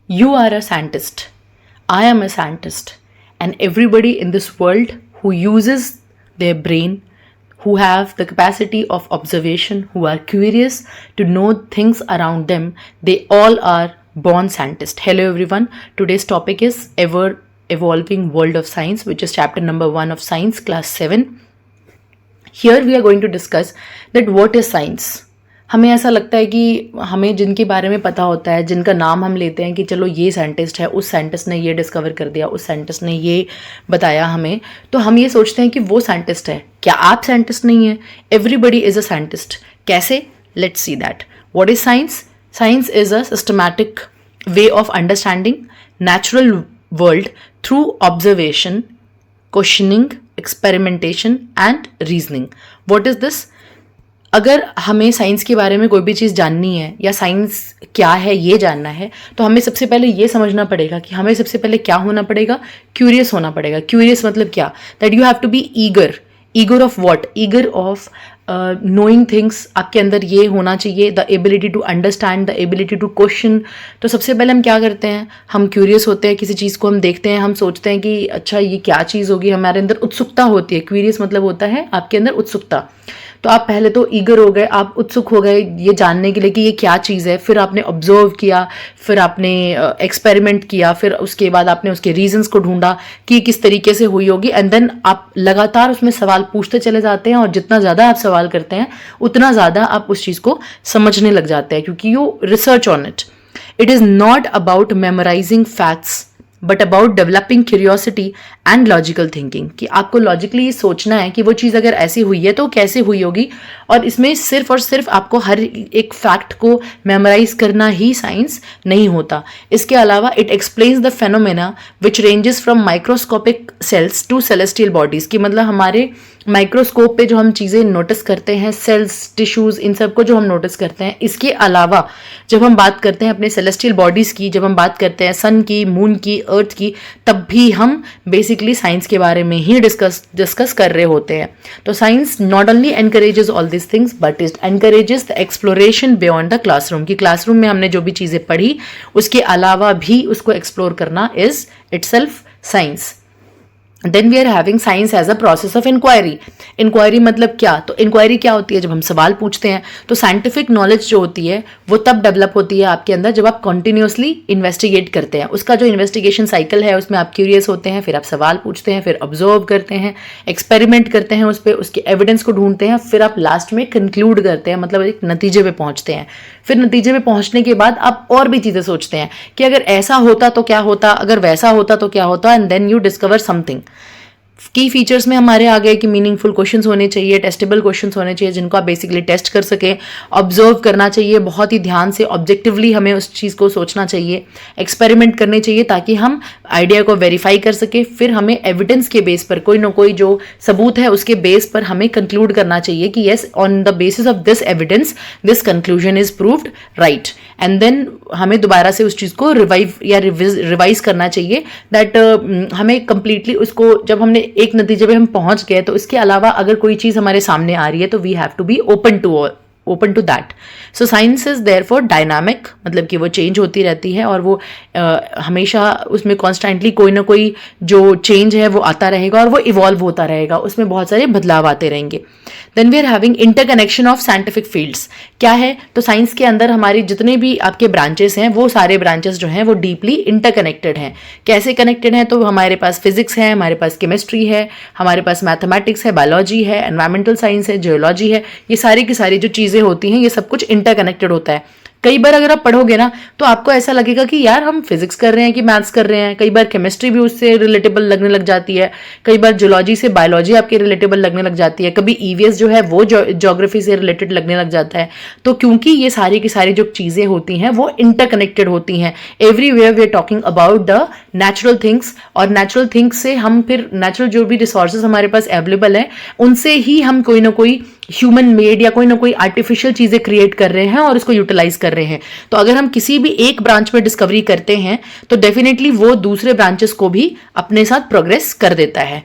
You are a scientist. I am a scientist. And everybody in this world who uses their brain, who have the capacity of observation, who are curious to know things around them, they all are born scientists. Hello everyone. Today's topic is Ever Evolving World of Science, which is chapter number 1 of Science, class 7. Here we are going to discuss that what is science. हमें ऐसा लगता है कि हमें जिनके बारे में पता होता है, जिनका नाम हम लेते हैं कि चलो ये साइंटिस्ट है, उस साइंटिस्ट ने ये डिस्कवर कर दिया, उस साइंटिस्ट ने ये बताया हमें, तो हम ये सोचते हैं कि वो साइंटिस्ट है. क्या आप साइंटिस्ट नहीं हैं? Everybody is a scientist. कैसे? Let's see that. What is science? Science is a systematic way of understanding natural world through observation, questioning, experimentation and reasoning. What is this? अगर हमें साइंस के बारे में कोई भी चीज़ जाननी है या साइंस क्या है ये जानना है, तो हमें सबसे पहले ये समझना पड़ेगा कि हमें सबसे पहले क्या होना पड़ेगा? क्यूरियस होना पड़ेगा. क्यूरियस मतलब क्या? That you have to be eager. Eager of what? Eager of knowing things. आपके अंदर ये होना चाहिए, the ability to understand, the ability to question. तो सबसे पहले हम क्या करते हैं? हम क्यूरियस होते हैं, किसी चीज़ को हम देखते हैं, हम सोचते हैं कि अच्छा ये क्या चीज़ होगी. हमारे अंदर उत्सुकता होती है. क्यूरियस मतलब होता है आपके अंदर उत्सुकता. तो आप पहले तो ईगर हो गए, आप उत्सुक हो गए ये जानने के लिए कि ये क्या चीज़ है. फिर आपने ऑब्जर्व किया, फिर आपने एक्सपेरिमेंट किया, फिर उसके बाद आपने उसके रीजंस को ढूंढा कि किस तरीके से हुई होगी. एंड देन आप लगातार उसमें सवाल पूछते चले जाते हैं, और जितना ज़्यादा आप सवाल करते हैं उतना ज़्यादा आप उस चीज़ को समझने लग जाते हैं, क्योंकि you research on it. It is not about memorising facts but about developing curiosity and logical thinking. कि आपको लॉजिकली सोचना है कि वो चीज़ अगर ऐसी हुई है तो कैसे हुई होगी. और इसमें सिर्फ और सिर्फ आपको हर एक फैक्ट को मेमोराइज करना ही साइंस नहीं होता. इसके अलावा it explains the phenomena which ranges from microscopic cells to celestial bodies. की मतलब हमारे माइक्रोस्कोप पे जो हम चीज़ें नोटिस करते हैं, सेल्स, टिश्यूज़, इन सब को जो हम नोटिस करते हैं, इसके अलावा जब हम बात करते हैं अपने सेलेस्टियल बॉडीज़ की, जब हम बात करते हैं सन की, मून की, अर्थ की, तब भी हम बेसिकली साइंस के बारे में ही डिस्कस कर रहे होते हैं. तो science not only encourages all this things but it encourages the exploration beyond the classroom. की क्लासरूम में हमने जो भी चीज़ें पढ़ी उसके अलावा भी उसको एक्सप्लोर करना is itself science. Then we are having science as a process of inquiry. Inquiry मतलब क्या? तो इंक्वायरी क्या होती है? जब हम सवाल पूछते हैं तो साइंटिफिक नॉलेज जो होती है वो तब डेवलप होती है आपके अंदर जब आप कॉन्टिन्यूसली इन्वेस्टिगेट करते हैं. उसका जो इन्वेस्टिगेशन साइकिल है उसमें आप क्यूरियस होते हैं, फिर आप सवाल पूछते हैं, फिर ऑब्जर्व करते हैं, एक्सपेरिमेंट करते हैं उस पर, उसके एविडेंस को ढूंढते हैं, फिर आप लास्ट में कंक्लूड करते हैं, मतलब एक नतीजे पे पहुंचते हैं. फिर नतीजे पे पहुंचने के बाद आप और भी चीज़ें सोचते हैं कि अगर ऐसा होता तो क्या होता, अगर वैसा होता तो क्या होता, and then you discover something. की फीचर्स में हमारे आ गए कि मीनिंगफुल क्वेश्चंस होने चाहिए, टेस्टेबल क्वेश्चंस होने चाहिए जिनको आप बेसिकली टेस्ट कर सकें, ऑब्जर्व करना चाहिए बहुत ही ध्यान से, ऑब्जेक्टिवली हमें उस चीज़ को सोचना चाहिए, एक्सपेरिमेंट करने चाहिए ताकि हम आइडिया को वेरीफाई कर सकें. फिर हमें एविडेंस के बेस पर, कोई ना कोई जो सबूत है उसके बेस पर हमें कंक्लूड करना चाहिए कि yes, on the basis of this evidence this conclusion is proved right. And then हमें दोबारा से उस चीज़ को रिवाइव या रिवाइज करना चाहिए. दैट हमें कंप्लीटली उसको, जब हमने एक नतीजे पे हम पहुंच गए तो इसके अलावा अगर कोई चीज़ हमारे सामने आ रही है तो we have to be open to that. So science is therefore dynamic, मतलब कि वो चेंज होती रहती है और वो हमेशा उसमें कॉन्स्टेंटली कोई ना कोई जो चेंज है वो आता रहेगा और वो इवॉल्व होता रहेगा, उसमें बहुत सारे बदलाव आते रहेंगे. Then we are having interconnection of scientific fields. क्या है? तो साइंस के अंदर हमारी जितने भी आपके ब्रांचेस हैं वो सारे ब्रांचेस जो हैं वो डीपली इंटरकनेक्टेड हैं. कैसे कनेक्टेड हैं? तो हमारे पास फिजिक्स है, हमारे पास केमिस्ट्री है, हमारे पास मैथमेटिक्स है, बायोलॉजी है, एनवायरमेंटल साइंस है, जियोलॉजी है. ये सारी की सारी जो चीज़ें होती हैं ये सब कुछ इंटरकनेक्टेड होता है. कई बार अगर आप पढ़ोगे ना तो आपको ऐसा लगेगा कि यार हम फिजिक्स कर रहे हैं कि मैथ्स कर रहे हैं. कई बार केमिस्ट्री भी उससे रिलेटेबल लगने लग जाती है, कई बार जियोलॉजी से बायोलॉजी आपके रिलेटेबल लगने लग जाती है, कभी ईवीएस जो है वो ज्योग्राफी से रिलेटेड लगने लग जाता है. तो क्योंकि ये सारी की सारी जो चीज़ें होती हैं वो इंटरकनेक्टेड होती हैं. Everywhere we are talking about the natural things, और नेचुरल थिंग्स से हम फिर नेचुरल जो भी रिसोर्सेज हमारे पास अवेलेबल है उनसे ही हम कोई ना कोई ह्यूमन मेड या कोई ना कोई आर्टिफिशियल चीज़ें क्रिएट कर रहे हैं और इसको यूटिलाइज कर रहे हैं. तो अगर हम किसी भी एक ब्रांच में डिस्कवरी करते हैं तो डेफिनेटली वो दूसरे ब्रांचेस को भी अपने साथ प्रोग्रेस कर देता है.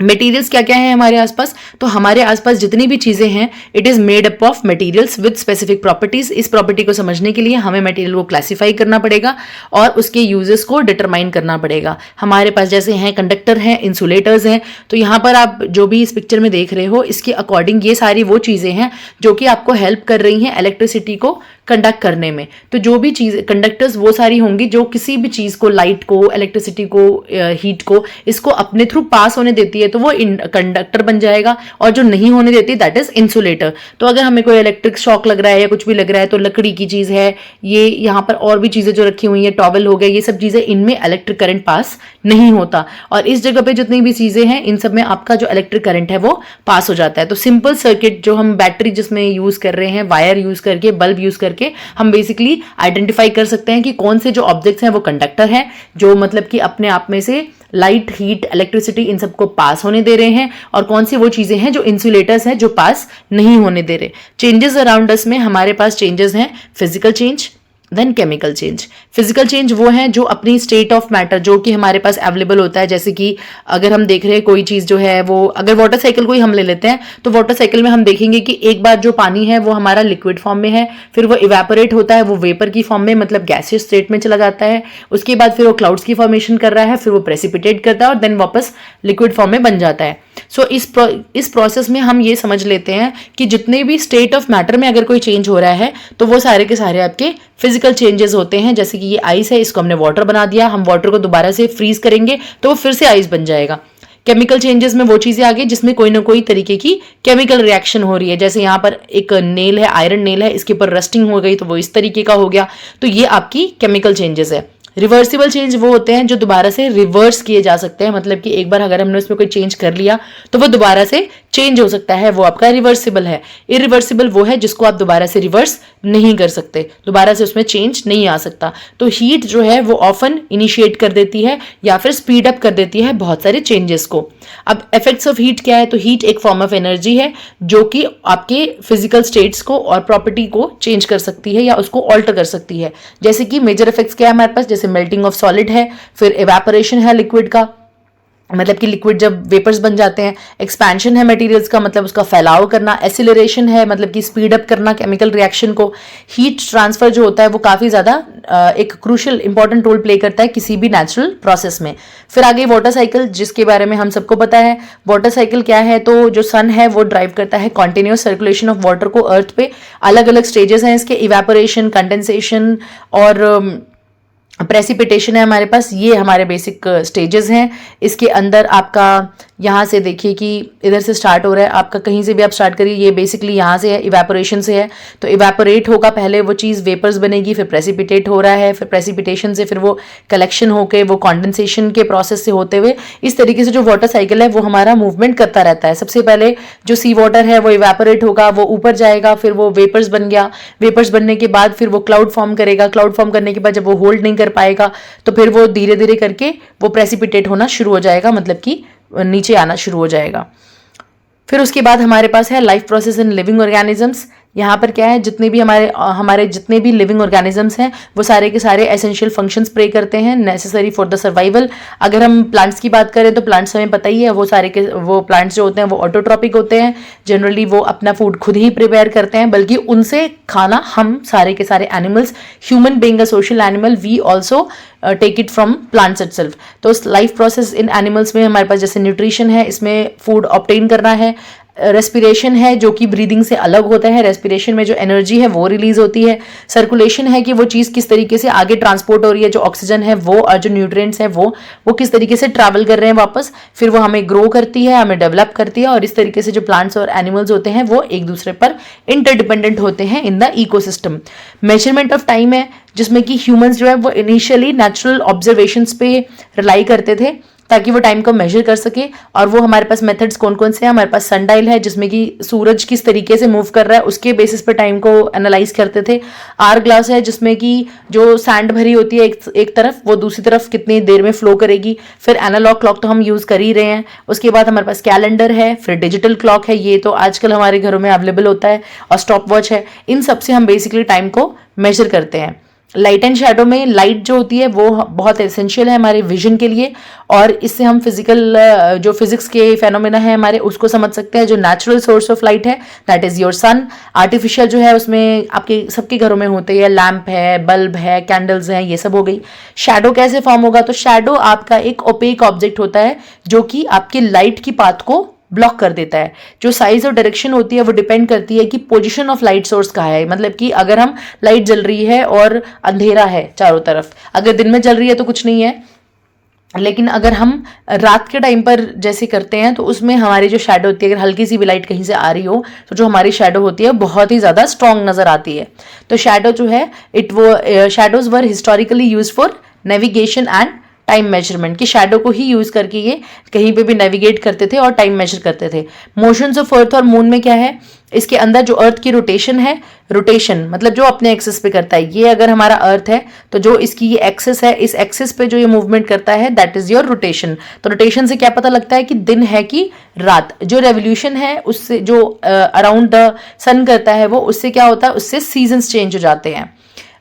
मटेरियल्स क्या क्या है हमारे आसपास, तो हमारे आसपास जितनी भी चीजें हैं it is made up of materials with specific properties. इस प्रॉपर्टी को समझने के लिए हमें मटेरियल को क्लासिफाई करना पड़ेगा और उसके यूजेस को डिटरमाइन करना पड़ेगा। हमारे पास जैसे हैं कंडक्टर हैं, इंसुलेटर्स हैं, तो यहाँ पर आप जो भी इस पिक्चर में देख रहे हो इसके अकॉर्डिंग ये सारी वो चीजें हैं जो कि आपको हेल्प कर रही हैं इलेक्ट्रिसिटी को कंडक्ट करने में। तो जो भी चीज कंडक्टर्स वो सारी होंगी जो किसी भी चीज को, लाइट को, इलेक्ट्रिसिटी को, हीट को, इसको अपने थ्रू पास होने देती है तो वो कंडक्टर बन जाएगा, और जो नहीं होने देती दैट इज इंसुलेटर। तो अगर हमें कोई इलेक्ट्रिक शॉक लग रहा है या कुछ भी लग रहा है तो लकड़ी की चीज है ये, यहाँ पर और भी चीजें जो रखी हुई है, टॉवल हो गए, ये सब चीजें, इनमें इलेक्ट्रिक करंट पास नहीं होता, और इस जगह पे जितनी भी चीजें हैं इन सब में आपका जो इलेक्ट्रिक करंट है वो पास हो जाता है। तो सिंपल सर्किट जो हम बैटरी जिसमें यूज कर रहे हैं, वायर यूज करके, बल्ब यूज करके हम बेसिकली आइडेंटिफाई कर सकते हैं कि कौन से जो ऑब्जेक्ट्स हैं वो कंडक्टर हैं, जो मतलब कि अपने आप में से लाइट, हीट, इलेक्ट्रिसिटी इन सबको पास होने दे रहे हैं, और कौन सी वो चीजें हैं जो इंसुलेटर्स हैं जो पास नहीं होने दे रहे। चेंजेस अराउंड अस में हमारे पास चेंजेस हैं physical change, then chemical change. Physical change वो है जो अपनी स्टेट ऑफ मैटर जो कि हमारे पास अवेलेबल होता है, जैसे कि अगर हम देख रहे हैं कोई चीज जो है वो, अगर वाटर साइकिल को ही हम ले लेते हैं तो वाटर साइकिल में हम देखेंगे कि एक बार जो पानी है वो हमारा लिक्विड फॉर्म में है, फिर वो इवेपोरेट होता है, वो वेपर की फॉर्म में, मतलब गैसियस स्टेट में चला जाता है, उसके बाद फिर वो क्लाउड्स की फॉर्मेशन कर रहा है, फिर वो प्रेसिपिटेट करता है और देन वापस लिक्विड फॉर्म में बन जाता है। सो इस प्रोसेस में हम ये समझ लेते हैं कि जितने भी स्टेट ऑफ मैटर में अगर कोई चेंज हो रहा है तो वो सारे के सारे आपके फिजिकल चेंजेस होते हैं। जैसे कि ये आइस है, इसको हमने वाटर बना दिया, हम वाटर को दोबारा से फ्रीज करेंगे तो वो फिर से आइस बन जाएगा। केमिकल चेंजेस में वो चीजें आ गई जिसमें कोई ना कोई तरीके की केमिकल रिएक्शन हो रही है, जैसे यहाँ पर एक नेल है, आयरन नेल है, इसके ऊपर रस्टिंग हो गई तो वो इस तरीके का हो गया, तो ये आपकी केमिकल चेंजेस है। रिवर्सिबल चेंज वो होते हैं जो दोबारा से रिवर्स किए जा सकते हैं, मतलब कि एक बार अगर हमने उसमें कोई चेंज कर लिया तो वो दोबारा से चेंज हो सकता है, वो आपका रिवर्सिबल है। इरिवर्सिबल वो है जिसको आप दोबारा से रिवर्स नहीं कर सकते, दोबारा से उसमें चेंज नहीं आ सकता। तो हीट जो है वो ऑफन इनिशिएट कर देती है या फिर स्पीड अप कर देती है बहुत सारे चेंजेस को। अब इफेक्ट्स ऑफ हीट क्या है, तो हीट एक फॉर्म ऑफ एनर्जी है जो कि आपके फिजिकल स्टेट्स को और प्रॉपर्टी को चेंज कर सकती है या उसको ऑल्टर कर सकती है। जैसे कि मेजर इफेक्ट्स क्या है हमारे पास, जैसे मेल्टिंग ऑफ सॉलिड है, फिर इवेपोरेशन है लिक्विड का, मतलब कि लिक्विड जब वेपर्स बन जाते हैं, एक्सपेंशन है मटेरियल्स का, मतलब उसका फैलाव करना, एसिलरेशन है मतलब कि स्पीड अप करना केमिकल रिएक्शन को, हीट ट्रांसफर जो होता है वो काफी ज्यादा एक क्रूशियल इंपॉर्टेंट रोल प्ले करता है किसी भी नेचुरल प्रोसेस में। फिर आगे वाटर साइकिल जिसके बारे में हम सबको पता है। वाटर साइकिल क्या है, तो जो सन है वो ड्राइव करता है कॉन्टिन्यूस सर्कुलेशन ऑफ वाटर को अर्थ पे। अलग अलग स्टेजेस हैं इसके, इवेपोरेशन, कंडेंसेशन और प्रेसिपिटेशन है हमारे पास, ये हमारे बेसिक स्टेजेस हैं। इसके अंदर आपका यहाँ से देखिए कि इधर से स्टार्ट हो रहा है आपका, कहीं से भी आप स्टार्ट करिए, ये बेसिकली यहाँ से है, इवेपोरेशन से है। तो इवेपोरेट होगा पहले वो चीज़, वेपर्स बनेगी, फिर प्रेसिपिटेट हो रहा है, फिर प्रेसिपिटेशन से फिर वो कलेक्शन होके वो कंडेंसेशन के प्रोसेस से होते हुए इस तरीके से जो वाटर साइकिल है वो हमारा मूवमेंट करता रहता है। सबसे पहले जो सी वाटर है वो इवेपोरेट होगा, वो ऊपर जाएगा, फिर वो वेपर्स बन गया, वेपर्स बनने के बाद फिर वो क्लाउड फॉर्म करेगा, क्लाउड फॉर्म करने के बाद जब वो होल्ड नहीं कर पाएगा तो फिर वो धीरे धीरे करके वो प्रेसिपिटेट होना शुरू हो जाएगा, मतलब कि नीचे आना शुरू हो जाएगा। फिर उसके बाद हमारे पास है life process in living organisms. यहाँ पर क्या है, जितने भी हमारे जितने भी लिविंग ऑर्गेनिजम्स हैं वो सारे के सारे एसेंशियल फंक्शंस प्ले करते हैं, नेसेसरी फॉर द सर्वाइवल। अगर हम प्लांट्स की बात करें तो प्लांट्स हमें पता ही है, वो सारे के वो प्लांट्स जो होते हैं वो ऑटोट्रॉपिक होते हैं, जनरली वो अपना फूड खुद ही प्रिपेयर करते हैं, बल्कि उनसे खाना हम सारे के सारे animals, human being a social animal, we also take it from plants itself. तो इस लाइफ प्रोसेस इन एनिमल्स में हमारे पास जैसे न्यूट्रिशन है, इसमें फूड ऑब्टेन करना है, रेस्पिरेशन है जो कि ब्रीदिंग से अलग होता है, रेस्पिरेशन में जो एनर्जी है वो रिलीज होती है, सर्कुलेशन है कि वो चीज़ किस तरीके से आगे ट्रांसपोर्ट हो रही है, जो ऑक्सीजन है वो और जो न्यूट्रिएंट्स है वो किस तरीके से ट्रैवल कर रहे हैं वापस, फिर वो हमें ग्रो करती है, हमें डेवलप करती है, और इस तरीके से जो प्लांट्स और एनिमल्स होते हैं वो एक दूसरे पर इंटरडिपेंडेंट होते हैं in the ecosystem. Measurement of time है जिसमें कि ह्यूमंस जो है वो इनिशियली नेचुरल ऑब्जर्वेशंस पे रिलाई करते थे ताकि वो टाइम को मेजर कर सके, और वो हमारे पास मेथड्स कौन कौन से हैं, हमारे पास सनडाइल है जिसमें कि सूरज किस तरीके से मूव कर रहा है उसके बेसिस पे टाइम को एनालाइज करते थे। आर ग्लास है जिसमें कि जो सैंड भरी होती है एक तरफ, वो दूसरी तरफ कितनी देर में फ्लो करेगी। फिर एनालॉग क्लॉक तो हम यूज कर ही रहे हैं। उसके बाद हमारे पास कैलेंडर है, फिर डिजिटल क्लॉक है, ये तो आजकल हमारे घरों में अवेलेबल होता है, और स्टॉप वॉच है। इन सब से हम बेसिकली टाइम को मेजर करते हैं। लाइट एंड शेडो में लाइट जो होती है वो बहुत एसेंशियल है हमारे विजन के लिए, और इससे हम फिजिकल जो फिजिक्स के फेनोमेना है हमारे उसको समझ सकते हैं। जो नेचुरल सोर्स ऑफ लाइट है that is your son. Artificial जो है उसमें आपके सबके घरों में होते हैं, लैम्प है, बल्ब है, कैंडल्स हैं, ये सब हो गई। शेडो कैसे फॉर्म होगा? तो शेडो आपका एक ओपेक ऑब्जेक्ट होता है जो कि आपकी लाइट की पाथ को ब्लॉक कर देता है। जो साइज और डायरेक्शन होती है वो डिपेंड करती है कि पोजीशन ऑफ लाइट सोर्स कहाँ है। मतलब कि अगर हम लाइट जल रही है और अंधेरा है चारों तरफ, अगर दिन में जल रही है तो कुछ नहीं है, लेकिन अगर हम रात के टाइम पर जैसे करते हैं तो उसमें हमारी जो शेडो होती है, अगर हल्की सी भी लाइट कहीं से आ रही हो तो जो हमारी शेडो होती है बहुत ही ज़्यादा स्ट्रॉन्ग नज़र आती है। तो शेडो जो है shadows were historically use for navigation and time measurement, कि शैडो को ही यूज करके ये कहीं पे भी नेविगेट करते थे और टाइम मेजर करते थे। मोशंस ऑफ अर्थ और मून में क्या है? इसके अंदर जो अर्थ की रोटेशन है, रोटेशन मतलब जो अपने एक्सिस पे करता है, ये अगर हमारा अर्थ है तो जो इसकी ये एक्सिस है, इस एक्सिस पे जो ये मूवमेंट करता है दैट इज योर रोटेशन। तो रोटेशन से क्या पता लगता है कि दिन है कि रात। जो रेवोल्यूशन है उससे जो अराउंड द सन करता है वो, उससे क्या होता है, उससे सीजन्स चेंज हो जाते हैं।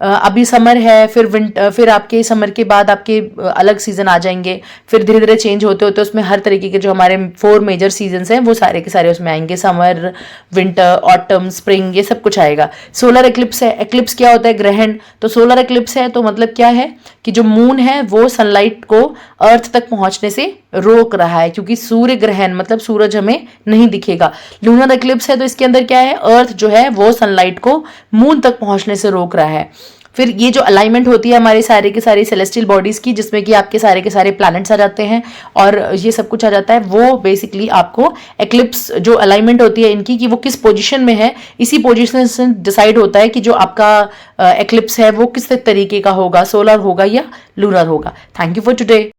अभी समर है, फिर विंटर, फिर आपके समर के बाद आपके अलग सीजन आ जाएंगे, फिर धीरे धीरे चेंज होते होते उसमें हर तरीके के जो हमारे 4 मेजर सीजन्स हैं वो सारे के सारे उसमें आएंगे। समर, विंटर, ऑटम, स्प्रिंग, ये सब कुछ आएगा। सोलर एक्लिप्स है। एक्लिप्स क्या होता है? ग्रहण। तो सोलर एक्लिप्स है तो मतलब क्या है कि जो मून है वो सनलाइट को अर्थ तक पहुंचने से रोक रहा है, क्योंकि सूर्य ग्रहण मतलब सूरज हमें नहीं दिखेगा। लूनर एक्लिप्स है तो इसके अंदर क्या है? अर्थ जो है वो सनलाइट को मून तक पहुंचने से रोक रहा है। फिर ये जो अलाइनमेंट होती है हमारे सारे के सारे सेलेस्टियल बॉडीज की, जिसमें कि आपके सारे के सारे प्लैनेट्स आ जाते हैं और ये सब कुछ आ जाता है, वो बेसिकली आपको एक्लिप्स जो अलाइनमेंट होती है इनकी कि वो किस पोजीशन में है, इसी पोजीशन से डिसाइड होता है कि जो आपका एक्लिप्स है वो किस तरीके का होगा, सोलर होगा या लूनर होगा। Thank you for today.